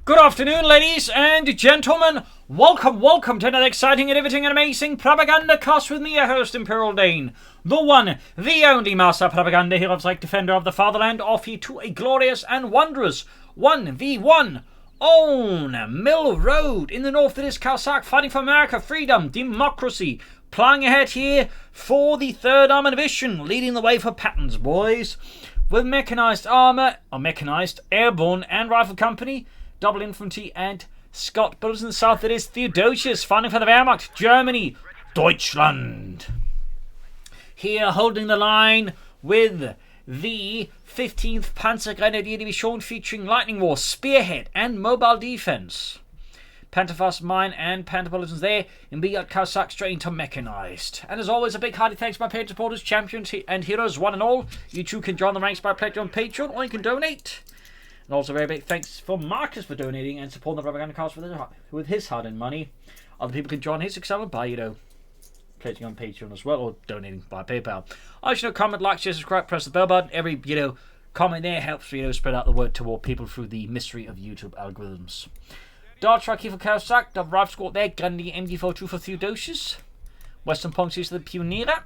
Good afternoon, ladies and gentlemen. Welcome to another exciting and riveting and amazing Propagandacast with me, your host, Imperial Dane. The one, the only master propaganda heroes like defender of the fatherland, off you to a glorious and wondrous 1v1 on Millroad. In the north, it is Caosak fighting for America, freedom, democracy. Plying ahead here for the 3rd Armored Division, leading the way for Patton's boys. With mechanized armor, or mechanized, airborne and rifle company, double infantry and Scott bullets in the south. It is Theodosios fighting for the Wehrmacht, Germany, Deutschland. Here holding the line with the 15th Panzer Grenadier Division featuring Lightning War, Spearhead and Mobile Defense. Pantherfast mine and Panther bulletins there, and we got Caosak straight into mechanized. And as always, a big hearty thanks to my paid supporters, champions and heroes, one and all. You too can join the ranks by pledging on Patreon, or you can donate. And also very big thanks for Marcus for donating and supporting the Propagandacast with his hard-earned money. Other people can join his account by, pledging on Patreon as well, or donating by PayPal. I should comment, like, share, subscribe, press the bell button. Every, comment there helps, spread out the word to more people through the mystery of YouTube algorithms. Dart truck here for Caosak, double rifle squad there, Gandhi MG42 for Theodosios. Western point is the Pioneer.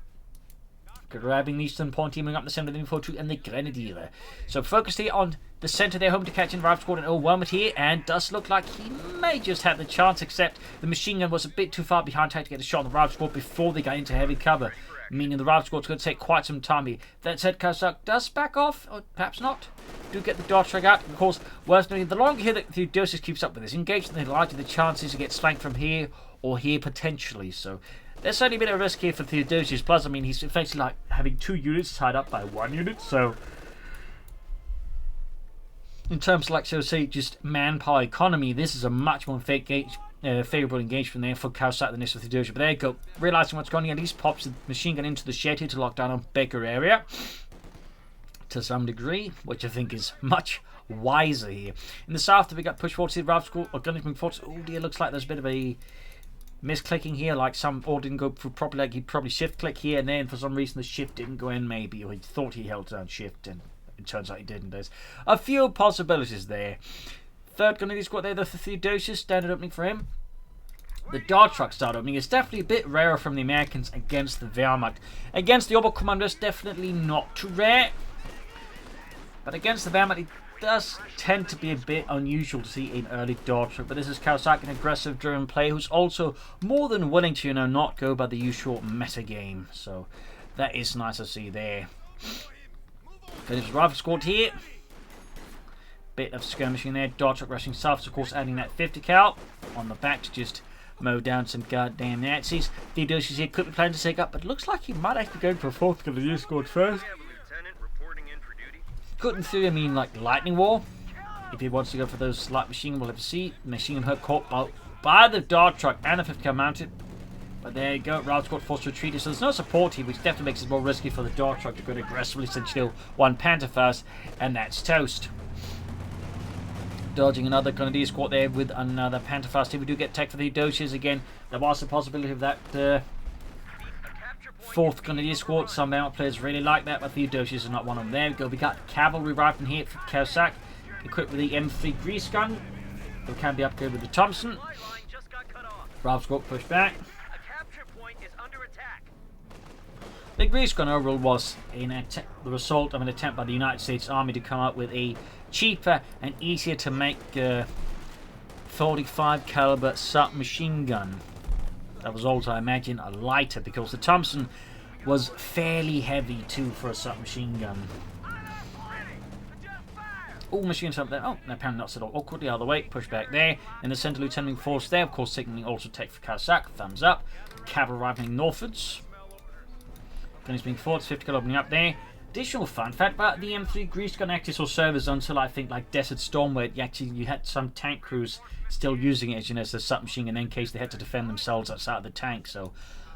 Grabbing the eastern point, teaming up the center of the MG42 and the Grenadier. So focused here on the center there, home to catch in rifle squad and overwhelmed here, and does look like he may just have the chance, except the machine gun was a bit too far behind to get a shot on the rifle squad before they got into heavy cover, meaning the rifle squad's going to take quite some time here. That said, Caosak does back off, or perhaps not. Do get the dart truck out. Of course, worth noting, the longer here that Theodosios keeps up with this engagement, the larger the chances to get flanked from here or here potentially. So there's certainly a bit of a risk here for Theodosios. Plus, he's effectively like having 2 units tied up by 1 unit. So in terms of, say, just manpower economy, this is a much more favourable engagement there for Caosak than this for Theodosios. But there you go. Realising what's going on, at least pops the machine gun into the shed here to lock down on Baker area to some degree, which I think is much wiser here. In the south, we got push forward to the rifle squad, or gunning moving forward. Oh dear, looks like there's a bit of a misclicking here, like some all didn't go through properly, like he'd probably shift click here, and then for some reason the shift didn't go in maybe, or he thought he held down shift, and it turns out he didn't. There's a few possibilities there. 3rd Grenadier squad there, the Theodosios, standard opening for him. The dart truck start opening is definitely a bit rarer from the Americans against the Wehrmacht. Against the Oberkommanders, definitely not too rare. But against the Wehrmacht, it does tend to be a bit unusual to see an early dart truck. But this is Caosak, an aggressive German player who's also more than willing to, not go by the usual meta game. So that is nice to see there. There's rifle squad here. Bit of skirmishing there. Dart truck rushing south, of course, adding that 50 cal on the back to just mow down some goddamn Nazis. Theodosios here could be planning to take up, but looks like he might actually go for a 4th Grenadier squad first. Could in theory mean like Lightning War. If he wants to go for those light machine gun, we'll have to see. Machine gun hurt caught by the dart truck and the 50 cal mounted. But there you go, route squad forced to retreat. So there's no support here, which definitely makes it more risky for the dart truck to go aggressively, since still 1 Panther first, and that's toast. Dodging another Grenadier squad there with another Panther fast. If we do get tech for the Theodosios again, there was a possibility of that 4th Grenadier squad. Some Wehrmacht players really like that, but Theodosios is not one of them. There we go. We got cavalry rifle here for Caosak, equipped with the M3 grease gun. It can be upgraded with the Thompson. Rifle squad pushed back. The grease gun overall was the result of an attempt by the United States Army to come up with a cheaper and easier to make 45 caliber submachine gun. That was also, I imagine, a lighter, because the Thompson was fairly heavy too for a submachine gun. Oh, machine gun there. Oh, apparently not set all awkwardly out of the way. Push back there. In the center, Lieutenant Force there. Of course, signaling also tech for Caosak. Thumbs up. Cavalry rifling northwards. Gunners being forwards. 50 cal opening up there. Additional fun fact about the M3 grease gun actually saw service until I think like Desert Storm, where you had some tank crews still using it as a submachine gun in case they had to defend themselves outside of the tank. So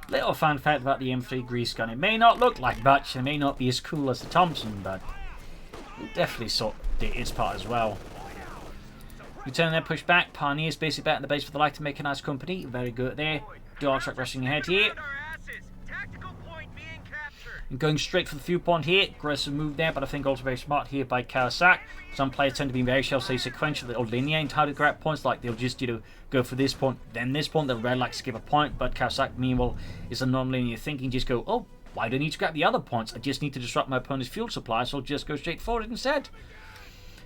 little fun fact about the M3 grease gun. It may not look like much, it may not be as cool as the Thompson, but it definitely did its part as well. Returning their push back. Pioneers basically back in the base for the light mechanized company. Very good there. Dart truck rushing ahead here. And going straight for the viewpoint here. Aggressive move there, but I think also very smart here by Caosak. Some players tend to be very, shall say, sequential or linear in how to grab points. Like they'll just, go for this point, then this point. They'll rarely like skip a point. But Caosak, meanwhile, is a non-linear thinking. Just go, oh, why do I need to grab the other points? I just need to disrupt my opponent's fuel supply, so I'll just go straight forward instead.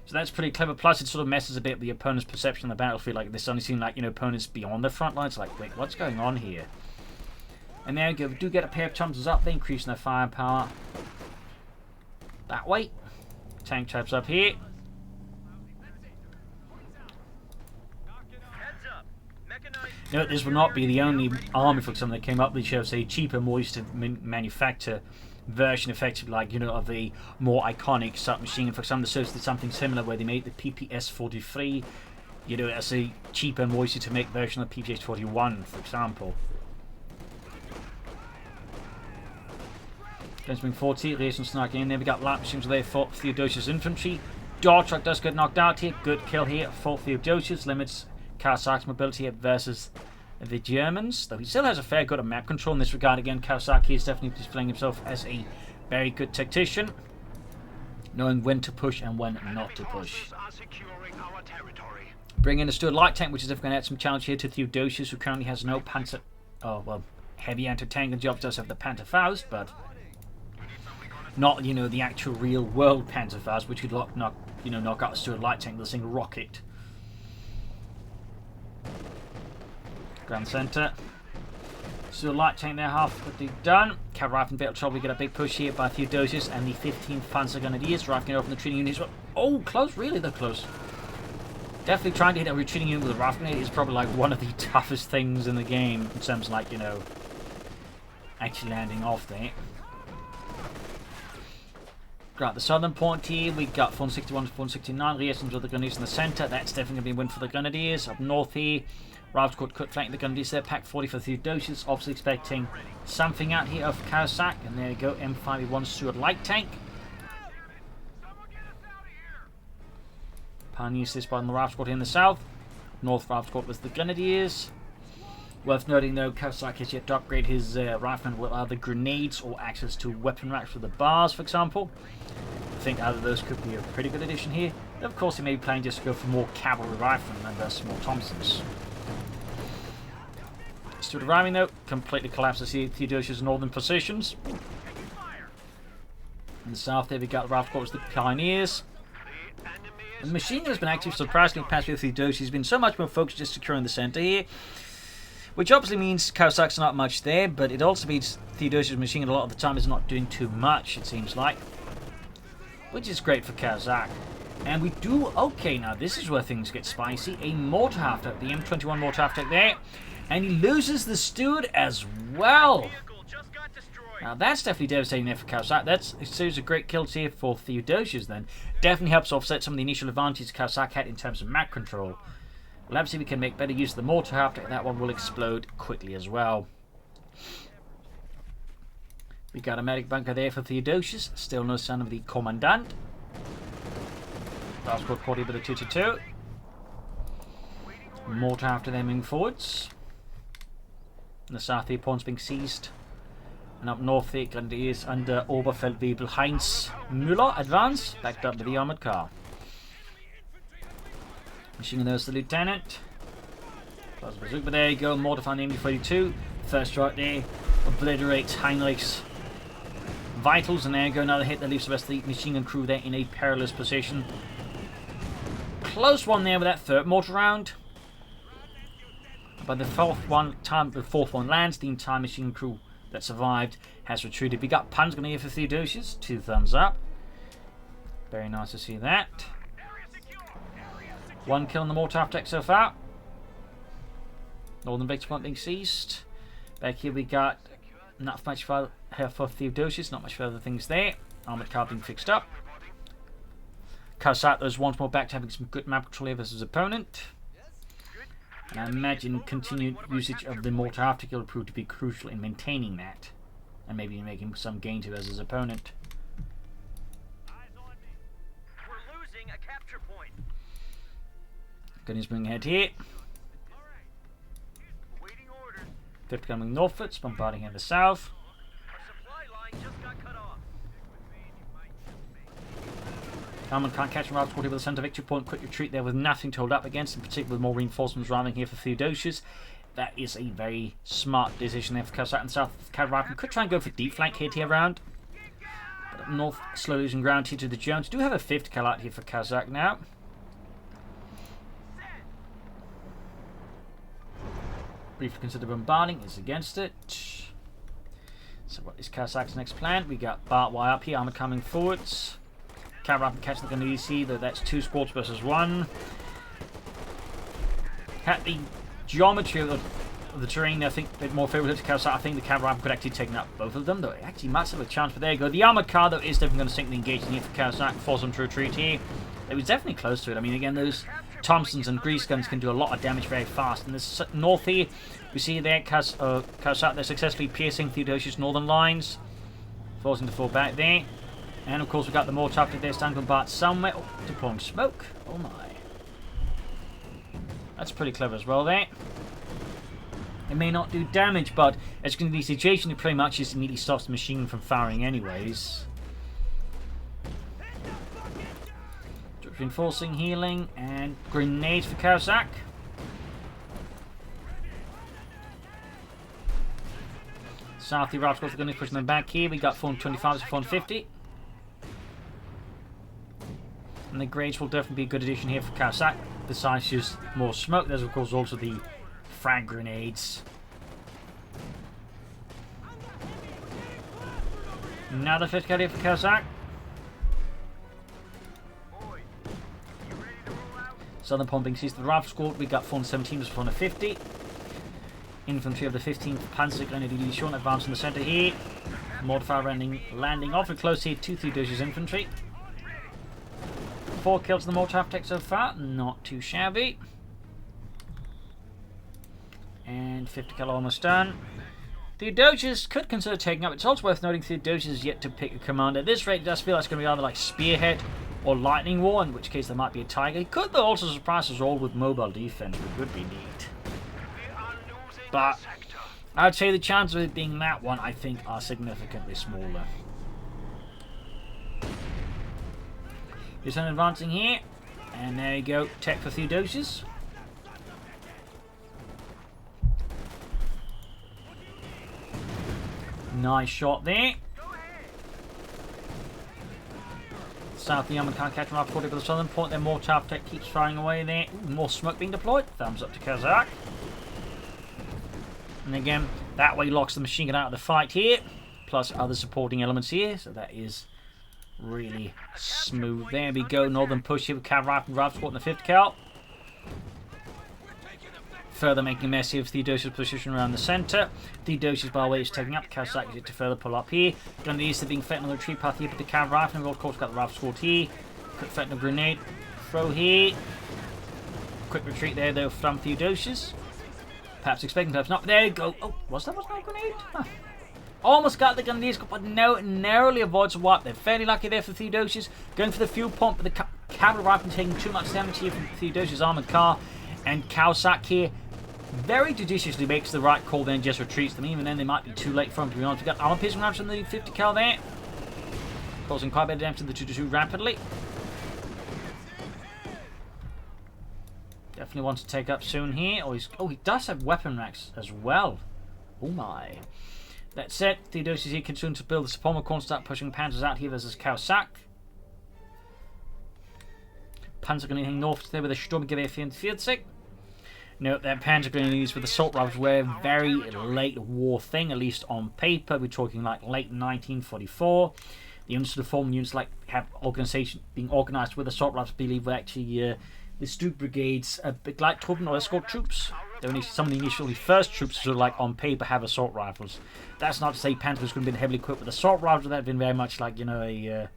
So that's pretty clever. Plus, it sort of messes a bit with the opponent's perception of the battlefield. Like this only seems like, opponents beyond the front lines. Like, wait, what's going on here? And there we go. We do get a pair of thumbs up. They're increasing their firepower. That way. Tank types up here. No, this will not be the only army, for example, that came up with, shall say, cheaper, more easy to manufacture version, effectively, like, of the more iconic submachine. For example, the Soviets did something similar where they made the PPS-43, as a cheaper and more easy to make version of the PPS-41, for example. Guns being 40, Racing snarking in there. We got light machines there for Theodosios infantry. Dog truck does get knocked out here. Good kill here for Theodosios. Limits Caosak's mobility versus the Germans. Though he still has a fair good of map control in this regard. Again, Caosak is definitely displaying himself as a very good tactician, knowing when to push and when not to push. Bring in a Stuart light tank, which is definitely going to add some challenge here to Theodosios, who currently has no Panzer. Oh, well, heavy anti-tank and job does have the Panzerfaust, but not, the actual real world Panzerfaust, which could knock out the Stuart light tank with a single rocket. Grand Centre. Stuart light tank there, half quickly done. Cav Rifle in a bit of trouble. We get a big push here by Theodosios and the 15th Panzer Grenadiers. Rifling over the retreating units. Oh, close, really? They're close. Definitely trying to hit a retreating unit with a rifle grenade is probably like one of the toughest things in the game in terms of like, actually landing off there. Got the southern point here. We got 461 to 469. Reasons with the Grenadiers in the centre. That's definitely going to be a win for the Grenadiers. Up north here, Ralph's cut flank the Grenadiers there. Pack 40 for Theodosios. Obviously expecting something out here of Caosak. And there you go, M51 Stuart light tank. Pioneer assist by the Ralph's here in the south. North Ralph's was the Grenadiers. Worth noting though, Caosak has yet to upgrade his riflemen with either grenades or access to weapon racks for the bars, for example. I think either of those could be a pretty good addition here. Of course, he may be planning just to go for more cavalry riflemen and thus more Thompsons. Stuart arriving though, completely collapses here Theodosios' northern positions. In the south there we got the Ralph's Corps, the Pioneers. The machine has been active surprisingly past with Theodosios. He's been so much more focused just securing the centre here. Which obviously means Caosak's not much there, but it also means Theodosios' machine a lot of the time is not doing too much, it seems like. Which is great for Caosak. And we do, okay, now this is where things get spicy. A mortar half attack, the M21 mortar half attack there. And he loses the Stuart as well. Now that's definitely devastating there for Caosak. That's a series of great kills here for Theodosios then. Definitely helps offset some of the initial advantages Caosak had in terms of map control. Well, obviously we can make better use of the mortar after that one will explode quickly as well. We got a medic bunker there for Theodosios. Still no sign of the commandant. Last put body with a 2-2-2. Mortar after them moving forwards. And the south here pawns being seized. And up north here Grenadiers under Oberfeldwebel Heinz Müller advance. Backed up with the armoured car. Machine there's the lieutenant. Plus bazooka, but there you go, mortar on the MD-42. First strike there, obliterates Heinrich's vitals, and there you go, another hit that leaves the rest of the machine gun crew there in a perilous position. Close one there with that third mortar round. But the fourth one lands, the entire machine gun crew that survived has retreated. We got Panzer gun here for Theodosios, 2 thumbs up. Very nice to see that. 1 kill on the mortar attack so far. Northern victor point being seized. Back here we got not much further for Theodosios, not much further things there. Armoured car being fixed up. Caosak is once more back to having some good map control here versus his opponent. And I imagine continued usage of the mortar attack will prove to be crucial in maintaining that. And maybe making some gain to as his opponent. We're losing a capture point. Gunny's bringing ahead here. Fifth coming northwards, bombarding in the south. Our supply line just got cut off. Armoured can't catch him right with the centre victory point. Quick retreat there with nothing to hold up against, in particular with more reinforcements arriving here for Theodosios. That is a very smart decision there for Caosak and South. Cavalry could try and go for deep flank here around. But up north, slowly losing ground here to the Jones. Do have a 5th cal out here for Caosak now. Briefly consider bombarding, is against it. So what is Caosak's next plan? We got Bart Y up here, armor coming forwards. Cavalry catching the gun to EC, though that's 2 sports versus 1. At the geometry of the terrain, I think a bit more favourable to Caosak. I think the cavalry could actually take out both of them, though it actually might have a chance. But there you go. The armoured car, though, is definitely going to sink the engagement here for Caosak, force them to retreat here. It was definitely close to it. I mean, again, those Thompsons and grease guns can do a lot of damage very fast. And this north here, we see there Caosak, they're successfully piercing Theodosios' northern lines, forcing to fall back there. And of course, we've got the more tough there, standing Bart somewhere. Oh, deploying smoke. Oh my. That's pretty clever as well there. It may not do damage, but as you can see, the situation, it pretty much just immediately stops the machine from firing anyways. Reinforcing, healing, and grenades for Caosak. South Iraq's got the gun pushing them back here. We got 425 to 450. And the grades will definitely be a good addition here for Caosak. Besides just more smoke, there's of course also the frag grenades. Another 5th cal here for Caosak. Southern pumping sees the rifle squad. We got 417 to 450. Infantry of the 15th Panzer Grenadier Division advance in the centre here. Mortar landing awfully close here to Theodosios' infantry. 4 kills in the mortar attack so far, not too shabby. And 50 cal almost done. Theodosios could consider taking up. It's also worth noting Theodosios is yet to pick a commander. At this rate, it does feel like it's going to be either like Spearhead or Lightning War, in which case there might be a Tiger. He could though also surprise us all with mobile defense, which would be neat. But I'd say the chances of it being that one, I think, are significantly smaller. Here's an advancing here, and there you go, tech for Theodosios. Nice shot there. South Yemen can't catch him up 40 for the southern point. Then more tough tech keeps firing away there. Ooh, more smoke being deployed. Thumbs up to Caosak. And again, that way locks the machine gun out of the fight here. Plus other supporting elements here. So that is really smooth. There we go. Northern push here with cavalry and rifle squad in the 5th cal. Further making a mess here of Theodosios' position around the centre. Theodosios, by the way, is taking up. Caosak is to further pull up here. Gun is being fed on the retreat path here, but the cav rifle, and of course got the rifle squad here. Quick fetting a grenade. Throw here. Quick retreat there though from Theodosios. Perhaps expecting, perhaps not. But there you go. Oh, was that not a grenade? Huh. Almost got the grenades, but no, narrowly avoids a wipe. They're fairly lucky there for Theodosios. Going for the fuel pump, but the cavalry rifle taking too much damage here from Theodosios' armoured car. And Caosak here very judiciously makes the right call, then just retreats them. Even then, they might be too late for him, to be honest. We've got armor piercing rounds from the 50 cal there, causing quite a bit of damage to the 2-2 rapidly. Definitely wants to take up soon here. Oh, he does have weapon racks as well. Oh my. That said, Theodosios here can soon to build the Sapoma corn, start pushing panzers out here versus Caosak. Panzer going to hang north there with a Sturmgewehr 44. Note that Panzer Grenadiers with assault rifles were a very late war thing, at least on paper. We're talking like late 1944. The units of the former units like have organization being organized with assault rifles. I believe were actually the Stuke brigades, a bit like Truppen or escort troops. Some of the initially first troops sort of like on paper have assault rifles. That's not to say Panzer was going to be heavily equipped with assault rifles. That'd been very much like, you know, a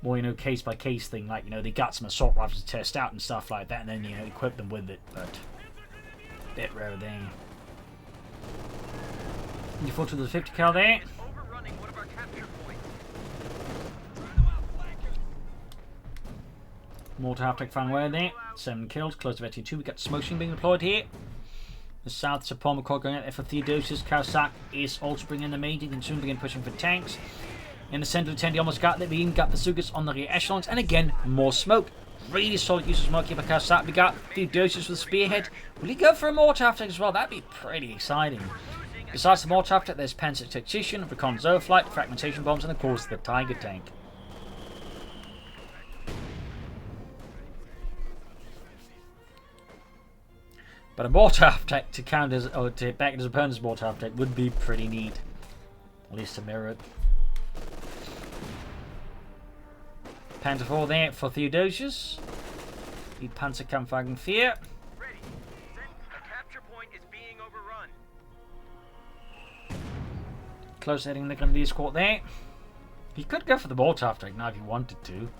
more, case by case thing. Like, they got some assault rifles to test out and stuff like that, and then equip them with it. But bit rare thing. You fall to the 50 cal there. Overrunning one of our capture points. Mortar half-tech found away there. 7 kills, close to 2. We got smoke machine being deployed here. The South Sapoma Corps going out there for Theodosios. Caosak is also bringing in the main. He can soon begin pushing for tanks. In the center of the tent, he almost got the beam, got bazookas on the rear echelons, and again, more smoke. Really solid use of smoke here by Caosak. We got Theodosios with Spearhead. Will he go for a mortar attack as well? That'd be pretty exciting. Besides the mortar attack, there's Panzer Tactician, Recon's Overflight, Fragmentation Bombs, and of course the Tiger Tank. But a mortar attack to counter or to back his opponent's mortar attack would be pretty neat. At least to mirror it. Panther 4 there for Theodosios. The Panzerkampfwagen 4. Ready. A capture point is being overrun. Close heading the Grenadier Squad there. He could go for the mortar attack now if he wanted to.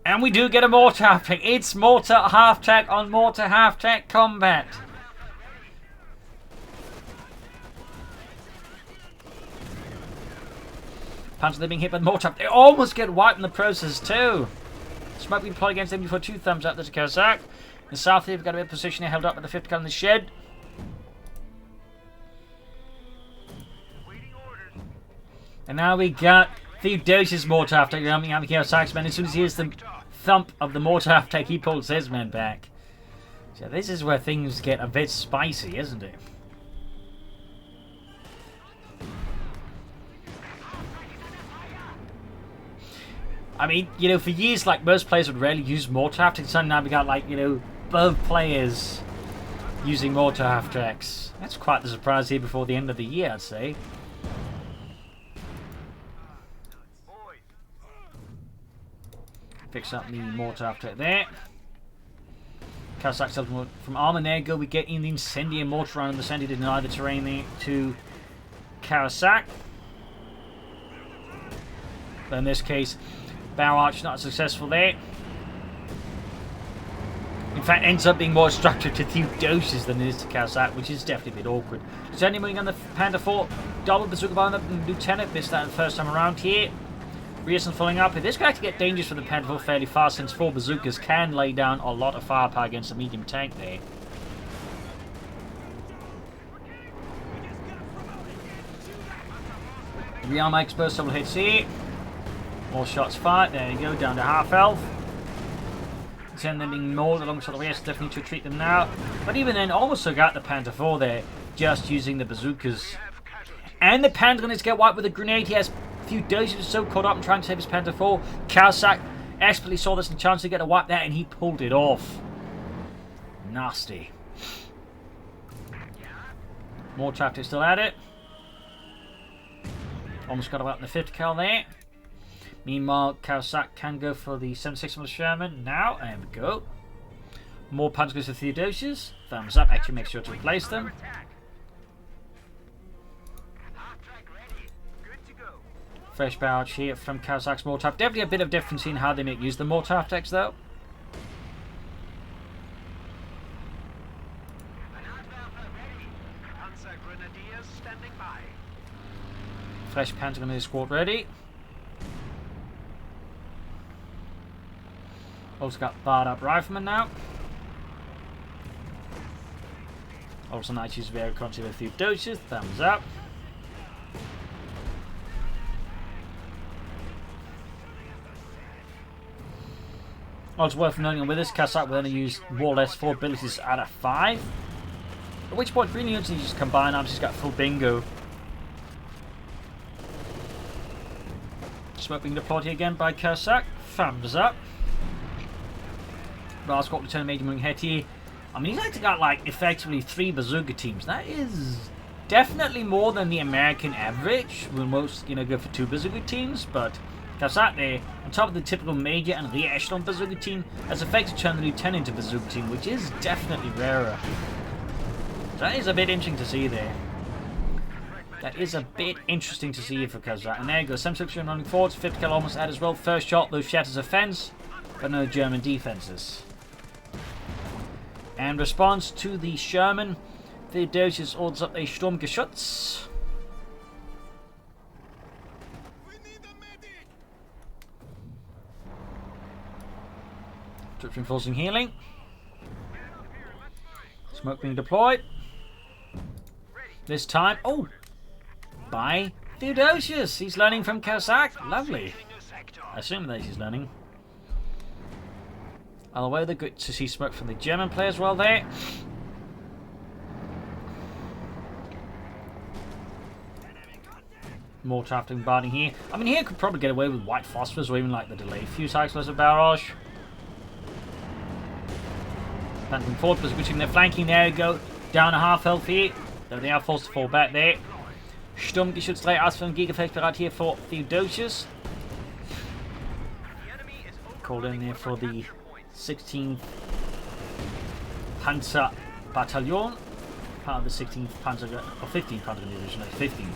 And we do get a mortar attack. It's mortar half-tack on mortar half-tack combat. Panzer, they're being hit by the mortar. They almost get wiped in the process too. Smoke being deployed against them before 2 thumbs up. There's a Caosak. In the south here, we've got a bit of position here, held up by the 5th gun in the shed. And now we got Theodosios' mortar attack. Having Caosak's men. As soon as he hears the thump of the mortar attack, he pulls his men back. So this is where things get a bit spicy, isn't it? I mean, you know, for years, like, most players would rarely use mortar half-tracks. Suddenly now we got, like, you know, both players using mortar half-tracks. That's quite the surprise here before the end of the year, I'd say. Fix up the mortar half-track there. Caosak sells from armor. There go. We get in the incendiary mortar round in the center to deny the terrain there to Caosak. But in this case, Bow Arch not successful there. In fact, ends up being more destructive to Theodosios than it is to Caosak, which is definitely a bit awkward. Certainly moving on the Panther 4. Double bazooka bomb up the Lieutenant. Missed that the first time around here. Rearson filling up. This could actually get dangerous for the Panther 4 fairly fast, since 4 bazookas can lay down a lot of firepower against a medium tank there. Rearm exposed, several hits here. More shots fired. There you go, down to half health. Then they're being mauled alongside the rest. Definitely need to retreat them now. But even then, almost got the Panther 4 there, just using the bazookas. And the Panther going to get wiped with a grenade. He has Theodosios so caught up and trying to save his Panther 4. Caosak expertly saw this and chance to get a wipe there, and he pulled it off. Nasty. More traffic still at it. Almost got about in the 5th cal there. Meanwhile, Caosak can go for the 7.6mm Sherman now. There we go. More punch goes to Theodosios. Thumbs up. Actually, make sure to replace them. Fresh barrage here from Caosak's mortar. Definitely a bit of difference in how they make use of the mortar attacks, though. Fresh Panther in his squad ready. Also got barred up rifleman now. Also nice use of air country with Theodosios. Thumbs up. Also worth noting with this, Caosak will only use more or less 4 abilities out of 5. At which point, really once he just combine arms, he's got full bingo. Smoke being deployed here again by Caosak. Thumbs up. Last got Lieutenant Major moving ahead here. I mean, he's actually got like effectively 3 bazooka teams. That is definitely more than the American average. We'll most, you know, go for 2 bazooka teams, but Caosak there, on top of the typical major and rear echelon bazooka team, has effectively turned the lieutenant into bazooka team, which is definitely rarer. That is a bit interesting to see there. That is a bit interesting to see for Caosak. And there you go, 7.6 running forwards, 5th cal almost out as well. First shot, those shatters a fence, but no German defenses. And response to the Sherman, Theodosios orders up a Sturmgeschütz. Troops reinforcing healing. Smoke being deployed. This time, oh, by Theodosios, he's learning from Caosak. Lovely. I assume that he's learning. Although they're good to see smoke from the German players well there. More traffic bombarding here. I mean, here could probably get away with white phosphorus or even like the delayed fuse explosive barrage. Planting forward, pushing their flanking. There we go. Down a half health here. They are forced to fall back there. Sturmgeschütz 3 aus vom Gigafeld bereit here for Theodosios. Called in there for the 16th Panzer Battalion. Part of the 16th Panzer, or 15th Panzer Division, 15th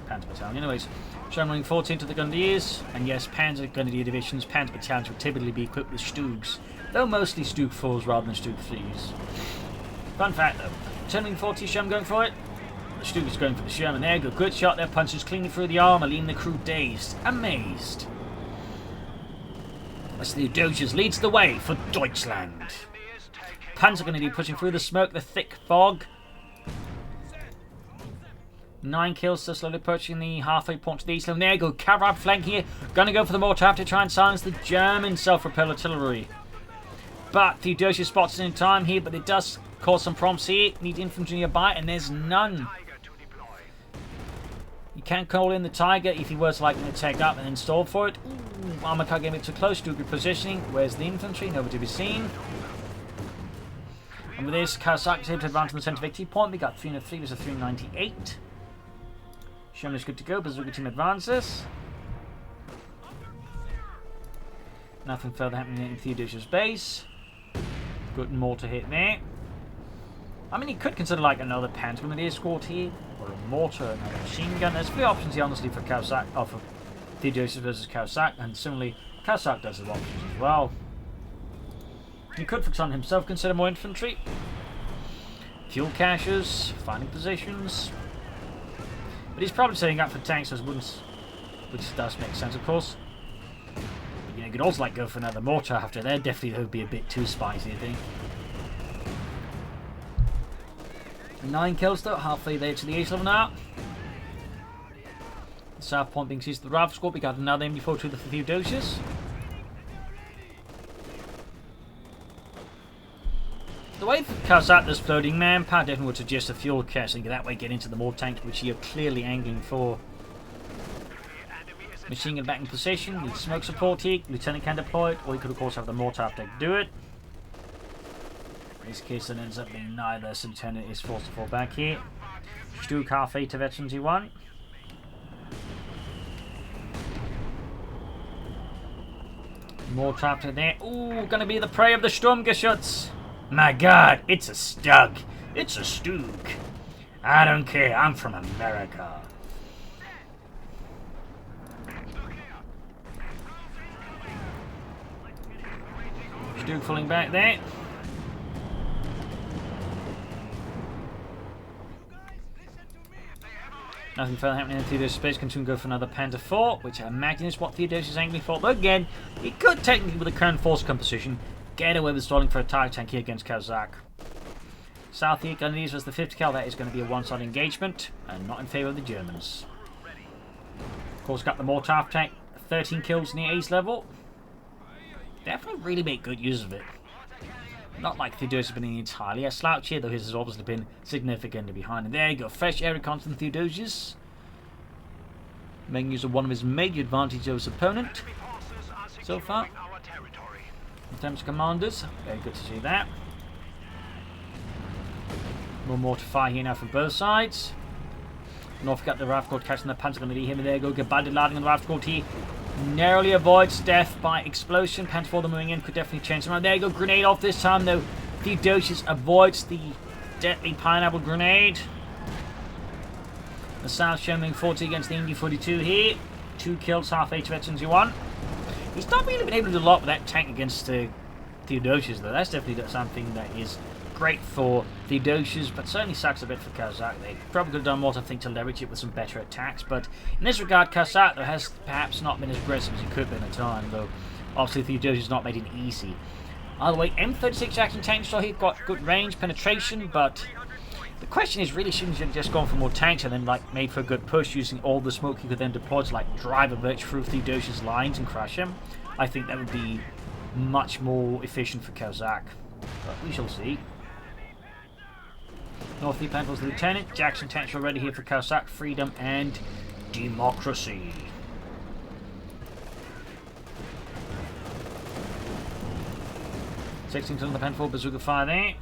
Panzer Battalion. Anyways, running 14 to the Grenadiers. And yes, Panzer Grenadier Divisions, Panzer Battalions would typically be equipped with Stugs. Though mostly Stug 4s rather than Stug 3s. Fun fact though. Turning 40 Sherman going for it. The Stug is going for the Sherman. There you go. Good shot there. Punches cleanly through the armor, leaving the crew dazed, amazed. As Theodosios leads the way for Deutschland. Panzer Grenadier pushing through the smoke, the thick fog. 9 kills, so slowly approaching the halfway point to the east. And there you go. Cavalry flank here. Gonna go for the mortar to try and silence the German self-propelled artillery. But Theodosios spots it in time here, but it does cause some problems here. Need infantry nearby, and there's none. You can call in the Tiger if he was like to take up and then stall for it. Ooh, armor car getting too close, do good positioning. Where's the infantry? Nobody to be seen. And with this, Caosak is able to advance on the centre victory point. We got 303 versus 398. Sherman is good to go. Bazooka team advances. Nothing further happening in Theodosios' base. Good mortar hit there. I mean, he could consider like another Panzer Grenadier squad here, or a mortar, another machine gun. There's 3 options here, honestly, for Caosak, for Theodosios versus Caosak, and similarly, Caosak does have options as well. He could, for example, himself consider more infantry, fuel caches, finding positions, but he's probably setting up for tanks, which does make sense, of course. But, you know, you could also like go for another mortar after there. Definitely would be a bit too spicy, I think. 9 kills though, halfway there to the east level now. The south point being seized the Rav squad. We got another MB4 to the Theodosios. The way Caosak does floating manpower definitely would suggest a fuel cache, so you can that way get into the mortar tank, which you're clearly angling for. Machine gun back in position, need smoke support here, Lieutenant can deploy it, or you could of course have the mortar after do it. In this case it ends up being neither, so Lieutenant is forced to fall back here. Stug half 8 to veterans he won. More trapped in there. Ooh, gonna be the prey of the Sturmgeschütz. My god, it's a Stug. It's a Stug. I don't care, I'm from America. Stug falling back there. Nothing further happening in Theodosios' space. Continue to go for another Panther 4, which I imagine is what Theodosios is angling for. But again, he could technically, with the current force composition, get away with stalling for a target tank here against Caosak. South here, Grenadiers versus the 50 cal. That is going to be a one-sided engagement, and not in favour of the Germans. Of course, got the mortar tank, 13 kills near ace level. Definitely really make good use of it. Not like Theodosios has been entirely a slouch here, though his has obviously been significantly behind. And there you go, fresh area recon from Theodosios. Making use of one of his major advantages over his opponent so far. In terms of commanders, very good to see that. More mortar fire here now from both sides. North got the Ravscourt catching the Panzer Grenadier here. There you go, good bandit landing on the Ravscourt here. Narrowly avoids death by explosion. Panther 4 moving in could definitely change them around. There you go, grenade off this time though. Theodosios avoids the deadly pineapple grenade. The South Sherman 40 against the MD42 here. 2 kills, half 8 veterans you won. He's not really been able to do a lot with that tank against Theodosios though. That's definitely something that is great for Theodosios, but certainly sucks a bit for Caosak. They probably could have done more, I think, to leverage it with some better attacks, but in this regard, Caosak though has perhaps not been as aggressive as he could have been at the time, though obviously Theodosios not made it easy. Either way, M36 action tank shot here got good range penetration, but The question is, really shouldn't you have just gone for more tanks and then like made for a good push using all the smoke you could then deploy to like drive a bitch through Theodosios' lines and crush him? I think that would be much more efficient for Caosak. But we shall see. North East Pantel's Lieutenant. Jackson tanks are ready here for Caosak. Freedom and democracy. Sixteen tons of the Penfold bazooka fire there.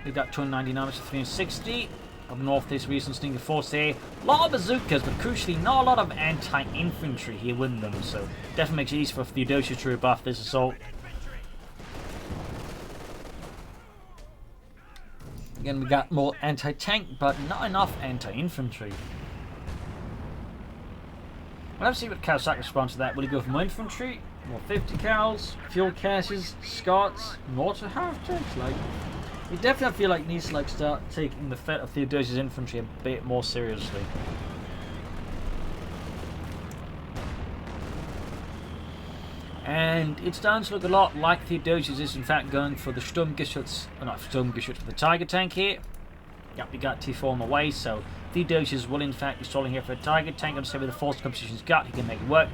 We've got 299 to 360. Up north, this recent Stinger force there. A lot of bazookas, but crucially, not a lot of anti-infantry here with them. So, definitely makes it easy for Theodosios to rebuff this assault. Again, we got more anti-tank, but not enough anti-infantry. Well, let's see what Caosak responds to that. Will he go for more infantry? More 50 cals, fuel caches, Scots, mortar half-tanks? Like, we definitely feel like he needs to like start taking the threat of Theodosios' infantry a bit more seriously. And it's starting to look a lot like Theodosios is in fact going for the Sturmgeschütz, not Sturmgeschütz, for the Tiger tank here. Yep, we got T4 on the way, so Theodosios will in fact be stalling here for a Tiger tank. I'm say with the force composition he's got, he can make it work.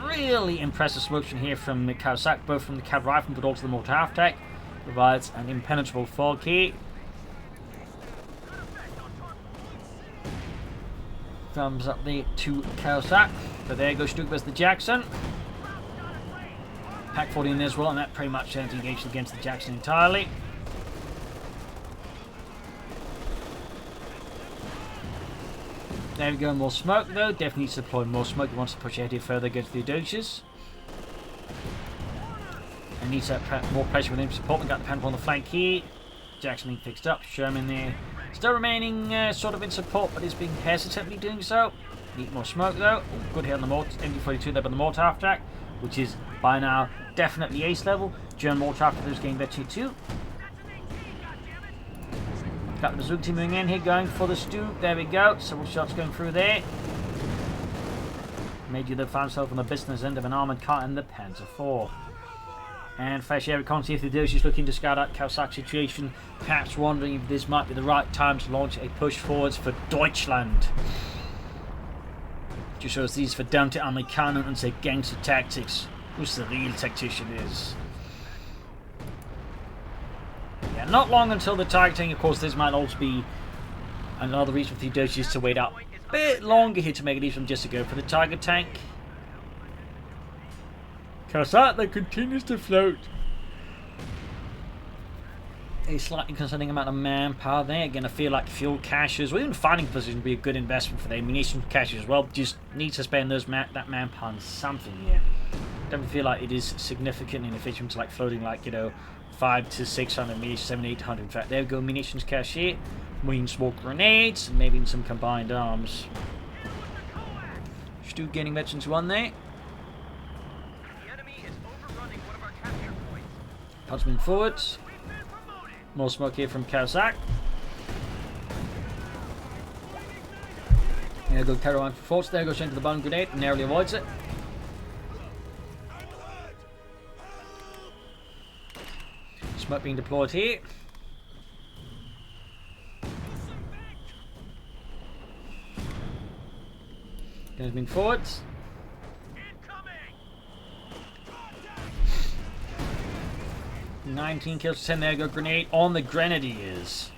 Really impressive smoking here from Caosak, both from the Cav rifle but also the mortar half tank. Provides an impenetrable fog here. Thumbs up there to Caosak. But there goes Stukas the Jackson. Pack 40 in there as well, and that pretty much ends engaged against the Jackson entirely. There we go, more smoke though. Definitely needs to deploy more smoke. He wants to push ahead here further against Theodosios. And needs that more pressure with him support. We got the Panther on the flank here. Jackson being fixed up. Sherman there. Still remaining sort of in support, but is being hesitantly doing so. Need more smoke though. Oh, good hit on the mortar. MD42 there by the mortar half track, which is by now definitely ace level. German mortar after those getting better too. Got the bazooka team moving in here, going for the stew. There we go. Several shots going through there. Made you the find himself on the business end of an armoured car in the Panzer IV. And fresh air reconnaissance if Theodosios looking to scout out Caosak's situation, perhaps wondering if this might be the right time to launch a push forwards for Deutschland. Just shows these for Dante Americano and say gangster tactics. Who's the real tactician is. Yeah, not long until the targeting. Of course, this might also be another reason for Theodosios to wait out a bit longer here to make it easier just to go for the target tank. Caosak that continues to float. A slightly concerning amount of manpower there. Again, I feel like fuel caches, or even finding position would be a good investment for the ammunition caches as well. Just need to spend those that manpower on something here. Don't feel like it is significantly inefficient to like floating like, you know, 500 to 600 munitions, 700, 800. In fact, there we go, munitions cache here. Marine smoke grenades, and maybe some combined arms. Stu gaining veterans 1 there. Huntsman forwards. More smoke here from Caosak. There goes Caroline for force. There goes into the bomb grenade and narrowly avoids it. Smoke being deployed here. Moving forwards. 19 kills, 10 there go grenade on the Grenadiers.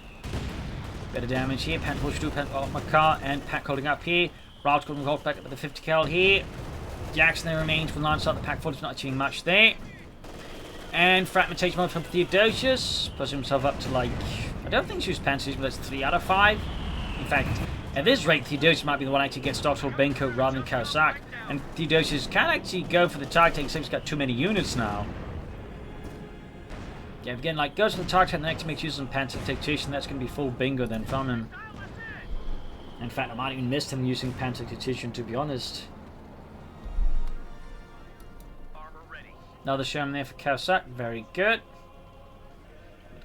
Better damage here. Panther push through, Panther off my car, and Pack holding up here. Routes going to hold back up with the 50 cal here. Jackson there remains with 9 start. The Pack 40's not achieving much there. And fragmentation mode from Theodosios. Puts himself up to like, I don't think she was Panthers, but that's 3 out of 5. In fact, at this rate, Theodosios might be the one actually gets stopped for Benko rather than Caosak. And Theodosios can actually go for the target tank since he's got too many units now. Yeah, again, like, goes to the target and the next makes use of Panther Tactician. That's going to be full bingo then from him. In fact, I might even miss him using Panther Tactician, to be honest. Another Sherman there for Caosak. Very good.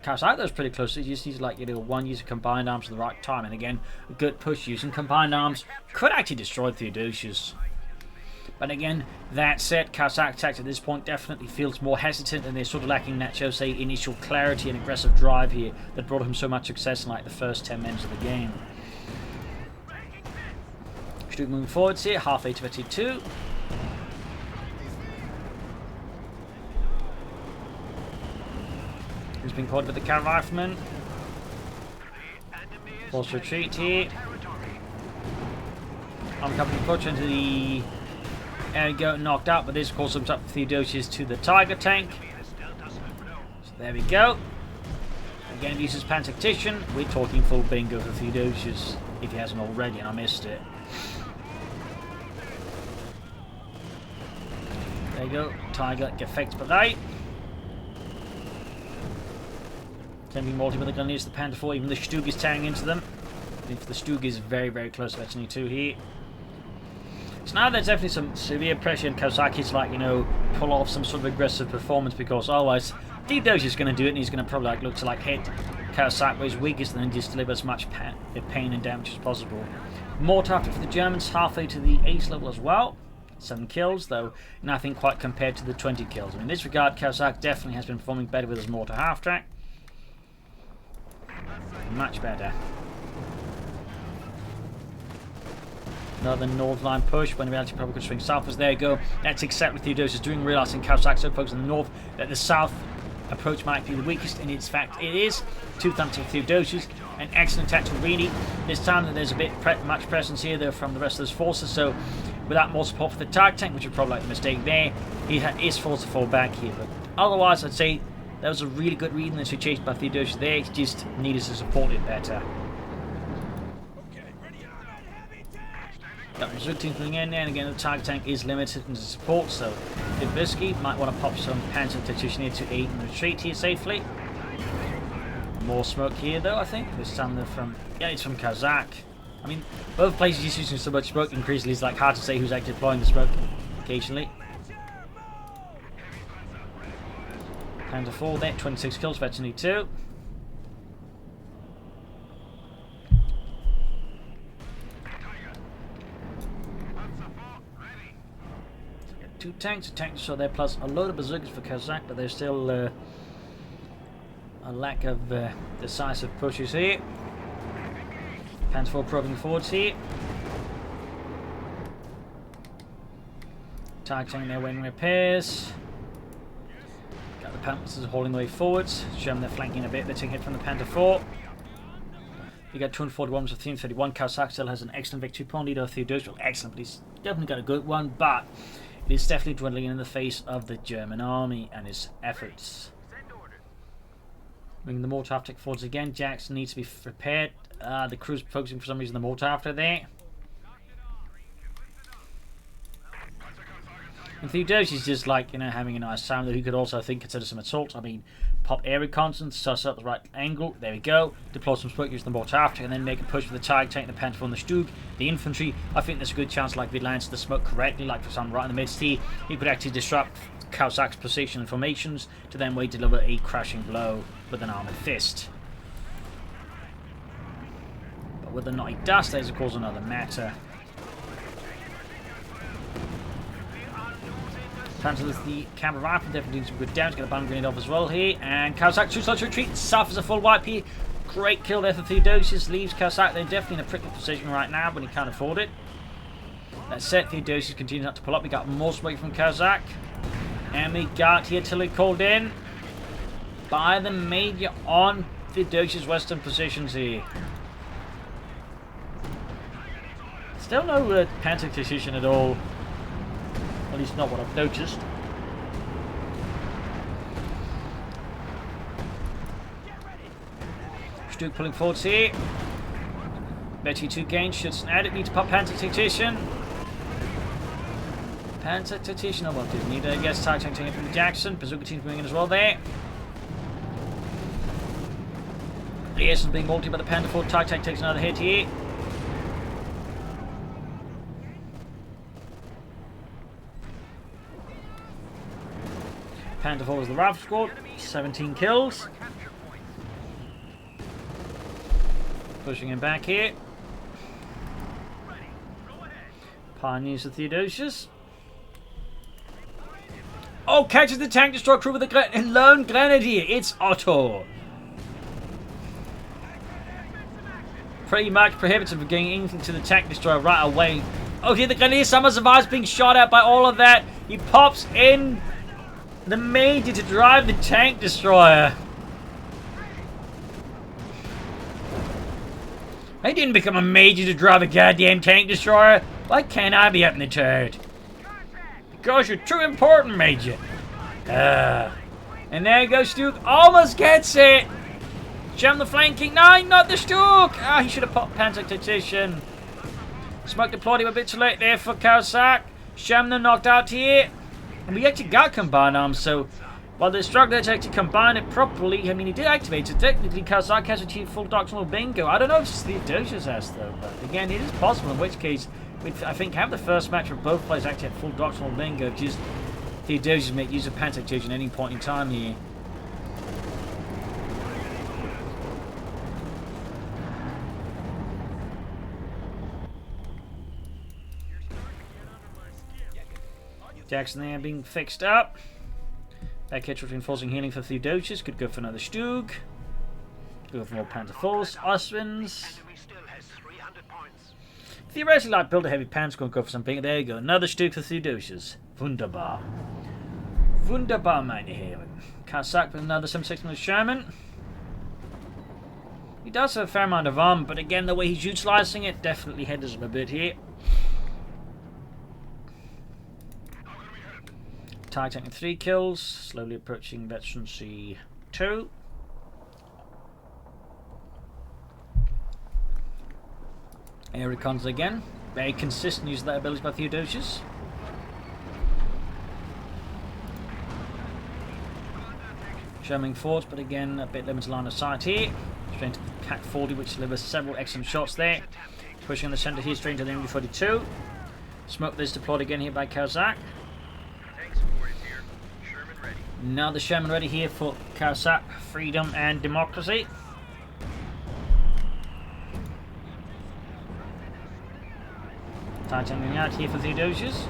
Caosak, that was pretty close. He just needs, like, you know, one use of combined arms at the right time. And again, a good push using combined arms could actually destroy Theodosios. But again, that said, Caosak attack at this point definitely feels more hesitant, and they're sort of lacking that, shall we say, initial clarity and aggressive drive here that brought him so much success in like the first 10 minutes of the game. Stuk moving forwards here, halfway to 32. He's been caught with the Cav Rifleman. Forced retreat here. Uncoupling approach into the area, go knocked out, but this calls up Theodosios to the Tiger tank. So there we go. Again, uses Pan-Tactician. We're talking full bingo for Theodosios if he hasn't already, and I missed it. There you go. Tiger effects bereit. Attempting multi with the gun, the Panther 4, even the Stug is tearing into them. The Stug is very, very close to Veteran 2 here. So now there's definitely some severe pressure, and Caosak like, you know, pull off some sort of aggressive performance, because otherwise Theodosios is going to do it, and he's going to probably look to hit Caosak where he's weakest, and then just deliver as much pain and damage as possible. Mortar after for the Germans, halfway to the ace level as well. 7 kills, though nothing quite compared to the 20 kills. I mean, in this regard, Caosak definitely has been performing better with his mortar half-track. Much better. Another north line push, when in reality probably could swing southwards. There you go. That's exactly what Theodosios is doing, realising Caosak so focused on the north that the south approach might be the weakest, and in fact it is. 2 thumbs to Theodosios. An excellent tactical reading. This time that there's a bit much presence here though from the rest of his forces, so without more support for the Tiger tank, which would probably like the mistake there, he is forced to fall back here. But otherwise, I'd say that was a really good reading that's chased by Theodosios there. He just needed to support it better. Got Reserve team coming in there, and again the Tiger tank is limited in support, so Ibisky might want to pop some Pan-Tactician here to aid and retreat here safely. More smoke here though, I think. This time they're from, yeah, it's from Caosak. I mean, both places just using so much smoke increasingly, it's like hard to say who's actually deploying the smoke occasionally. Panther 4 there, 26 kills, Veteran 2. Two tanks, so there, plus a load of bazookas for Caosak, but there's still a lack of decisive pushes here. Panther 4 probing forwards here. Tiger tank there waiting repairs. Got the Panthers hauling the way forwards. Show them they're flanking a bit. They're taking hit from the Panther 4. You got 241 with 331. Caosak still has an excellent victory point. Leader Theodosios, well, excellent, but he's definitely got a good one, but it is definitely dwindling in the face of the German army and his efforts. Bringing the mortar after forwards again. Jackson needs to be prepared. The crew's focusing for some reason on the mortar after there. And Theodosios is just like, you know, having a nice sound that he could also, I think, consider some assault. I mean, pop air reconnaissance, suss up the right angle. There we go. Deploy some smoke using the mortar after, and then make a push for the Tiger tank, the Panther and the Stug. The infantry, I think there's a good chance, like if he lands the smoke correctly, like for some right in the midst here, he could actually disrupt Caosak's position and formations to then wait to deliver a crashing blow with an armored fist. But whether or not he does, that is of course another matter. Panther with the camera rifle, definitely doing some good damage. Get a bomb grenade off as well here, and Caosak too slow to retreat, suffers a full wipe here. Great kill there for Theodosios, leaves Caosak there definitely in a prickly position right now, but he can't afford it. That said, Theodosios continues not to pull up. We got more smoke from Caosak, and we got here till he called in by the Major on Theodosios' western positions here. Still no Pan-Tactician at all. At least not what I've noticed. Stug pulling forwards here. Betty 2 gains, should snag it. Need to pop Pan-Tactician. Pan-Tactician, oh well, didn't need a guess. Tiger tank taking it from Jackson. Bazooka team's moving in as well there. Liaison's being multi by the Panther 4. Tiger tank takes another hit here. Panther 4 was the rifle squad, 17 kills. Pushing him back here. Pioneers of Theodosios. Oh, catches the tank destroyer crew with a lone grenadier. It's Otto. Pretty much prohibitive of getting anything to the tank destroyer right away. Oh, here the grenadier somehow survives being shot at by all of that. He pops in the major to drive the tank destroyer. I didn't become a major to drive a goddamn tank destroyer. Why can't I be up in the turret? Because you're too important, Major. And there goes Stuke. Almost gets it. Jam the flanking. No, not the Stuke. Ah, he should have popped Panzer Tactician. Smoke deployed him a bit too late there for Caosak. Shamner knocked out here. And we actually got combined arms, so while they're struggling to actually combine it properly, I mean, he did activate it. Technically, Caosak has achieved full doctrinal bingo. I don't know if Theodosios has, though, but again, it is possible, in which case, we'd, I think, have the first match where both players actually have full doctrinal bingo. Just Theodosios make use of Panzer Tactician at any point in time here. Jackson there being fixed up. Back hitch reinforcing healing for Theodosios. Could go for another Stug. Go for more Panther Force. Oswins. Theoretically, like build a heavy pants, going to go for something. There you go. Another Stug for Theodosios. Wunderbar. Wunderbar, meine Herren. Caosak with another 7.6 with Sherman. He does have a fair amount of armor, but again, the way he's utilizing it definitely hinders him a bit here. Tag taking 3 kills, slowly approaching veteran C2. Air recons again. Very consistent use of that ability by Theodosios. Sherming forwards, but again a bit limited line of sight here. Straight to the Cat 40, which delivers several excellent shots there. Pushing on the centre here, straight into the MD42. Smoke this deployed again here by Caosak. Now the Sherman ready here for Caosak, freedom and democracy. Titanium out here for Theodosios.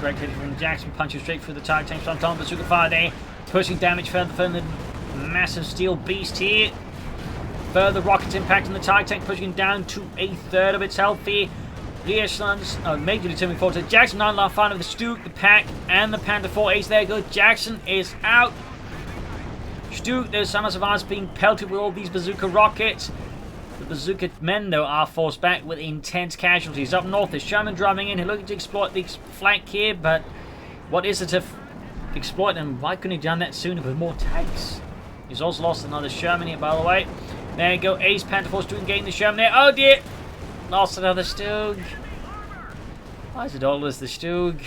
Great hit from Jackson, punches straight through the target tanks on top of bazooka fire there. Pushing damage further from the massive steel beast here. Further rockets impacting the target tank, pushing down to a third of its health here. Reassurance, majorly turning forward to Jackson, 9 last final of the Stuke, the Pack, and the Panther 4 Ace. There you go. Jackson is out. Stuke, there's some survivors being pelted with all these bazooka rockets. The bazooka men, though, are forced back with intense casualties. Up north, there's Sherman driving in, looking to exploit the flank here, but what is it to exploit them? Why couldn't he have done that sooner with more tanks? He's also lost another Sherman here, by the way. There you go. Ace, Panther 4 doing gain the Sherman there. Oh dear! Lost another Stug. Why is it always the Stug?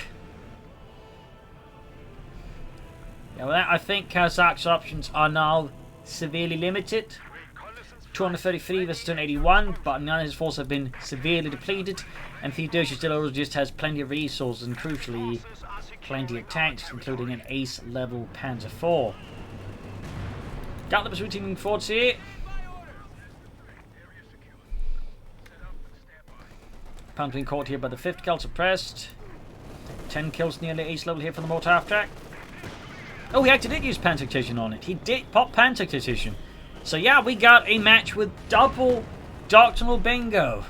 Yeah, well, I think Caosak's options are now severely limited. 233 versus 281, but none of his forces have been severely depleted, and Theodosios still just has plenty of resources and, crucially, plenty of tanks, including an ace-level Panzer IV. Got the pursuit teaming forwards here. Pound being caught here by the 5th kill suppressed. 10 kills nearly ace level here from the mortar half track. Oh, he actually did use Pan Tactician on it. He did pop Pan Tactician. So yeah, we got a match with double doctrinal bingo.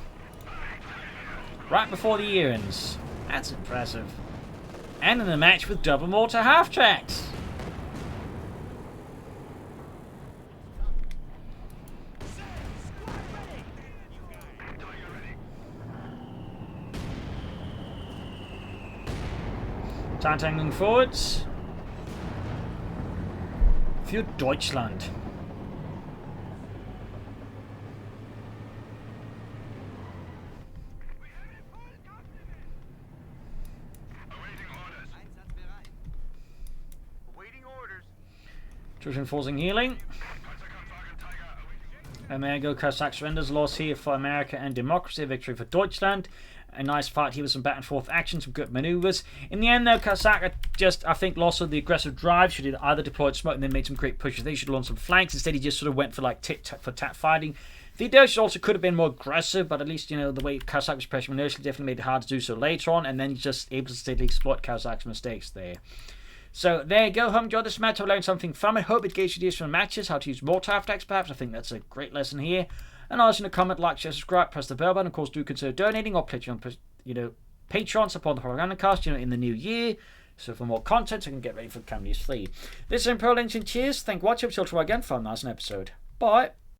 Right before the year ends. That's impressive. And in a match with double mortar half tracks. Titanium forwards. Für Deutschland. Trojan forcing healing. Amerigo Caosak surrenders. Loss here for America and democracy. Victory for Deutschland. A nice fight here with some back and forth action, some good maneuvers. In the end, though, Caosak just, I think, lost the aggressive drive. Should have either deployed smoke and then made some great pushes. They should have launched some flanks. Instead, he just sort of went for like tit-tat-for-tat fighting. Theodosios also could have been more aggressive, but at least, the way Caosak was pressuring initially definitely made it hard to do so later on, and then he's just able to steadily exploit Caosak's mistakes there. So there you go. Hope you enjoyed this match. I learned something from it. Hope it gives you ideas for matches, how to use more tactics perhaps. I think that's a great lesson here. And also in a comment, like, share, subscribe, press the bell button. Of course, do consider donating or pledging on, Patreon, support the Propagandacast, in the new year. So for more content, I can get ready for Comedy 3. This is Imperial Lynch and cheers. Thank you for watching. Until tomorrow again for a nice episode. Bye.